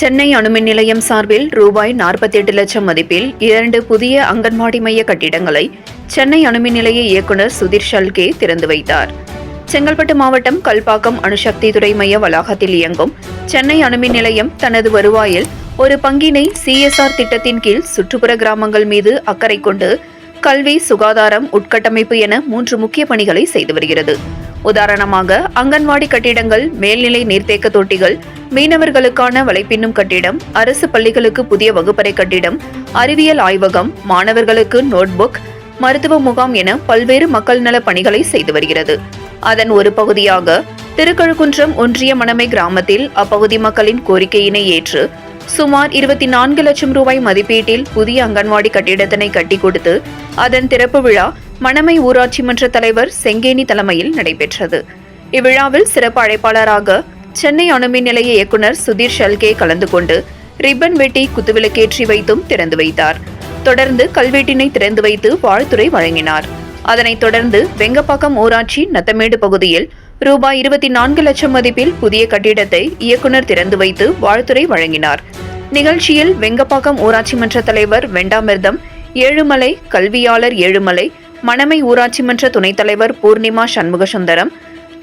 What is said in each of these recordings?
சென்னை அணுமின் நிலையம் சார்பில் ரூபாய் 48 லட்சம் மதிப்பில் 2 புதிய அங்கன்வாடி மைய கட்டிடங்களை சென்னை அணுமின் நிலைய இயக்குநர் சுதீர் ஷல்கே திறந்து வைத்தார். செங்கல்பட்டு மாவட்டம் கல்பாக்கம் அணுசக்தி துறை மைய வளாகத்தில் இயங்கும் சென்னை அணுமின் நிலையம் தனது வருவாயில் ஒரு பங்கினை CSR திட்டத்தின் கீழ் சுற்றுப்புற கிராமங்கள் மீது அக்கறை கொண்டு கல்வி, சுகாதாரம், உட்கட்டமைப்பு என 3 முக்கிய பணிகளை செய்து வருகிறது. உதாரணமாக, அங்கன்வாடி கட்டிடங்கள், மேல்நிலை நீர்த்தேக்க தொட்டிகள், மீனவர்களுக்கான வலைப்பின்னும் கட்டிடம், அரசு பள்ளிகளுக்கு புதிய வகுப்பறை கட்டிடம், அறிவியல் ஆய்வகம், மாணவர்களுக்கு நோட்புக், மருத்துவ முகாம் என பல்வேறு மக்கள் நல பணிகளை செய்து வருகிறது. அதன் ஒரு பகுதியாக திருக்கழுக்குன்றம் ஒன்றிய மணமை கிராமத்தில் அப்பகுதி மக்களின் கோரிக்கையினை ஏற்று சுமார் 24 லட்சம் ரூபாய் மதிப்பீட்டில் புதிய அங்கன்வாடி கட்டிடத்தினை கட்டி கொடுத்து அதன் திறப்பு விழா மணமை ஊராட்சி மன்ற தலைவர் செங்கேனி தலைமையில் நடைபெற்றது. இவ்விழாவில் சிறப்பு அழைப்பாளராக சென்னை அணுமின் நிலைய இயக்குநர் சுதீர் ஷல்கே கலந்து கொண்டு ரிப்பன் வெட்டி குத்துவிளக்கேற்றி வைத்தும் திறந்து வைத்தார். தொடர்ந்து கல்வெட்டினை திறந்து வைத்து வாழ்த்துரை வழங்கினார். அதனைத் தொடர்ந்து வெங்கப்பாக்கம் ஊராட்சி நத்தமேடு பகுதியில் ரூபாய் 24 லட்சம் மதிப்பில் புதிய கட்டிடத்தை இயக்குநர் திறந்து வைத்து வாழ்த்துரை வழங்கினார். நிகழ்ச்சியில் வெங்கப்பாக்கம் ஊராட்சி மன்ற தலைவர் வெண்டாமிர்தம், ஏழுமலை, கல்வியாளர் ஏழுமலை, மணமை ஊராட்சி மன்ற துணைத் தலைவர் பூர்ணிமா சண்முகசுந்தரம்,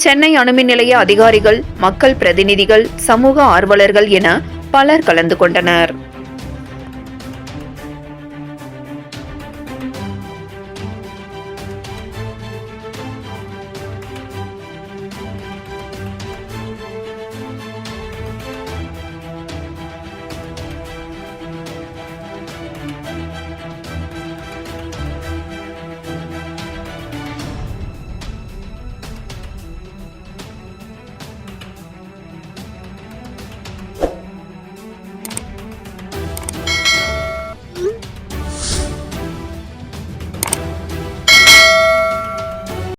சென்னை அணுமின் நிலைய அதிகாரிகள், மக்கள் பிரதிநிதிகள், சமூக ஆர்வலர்கள் என பலர் கலந்து கொண்டனர்.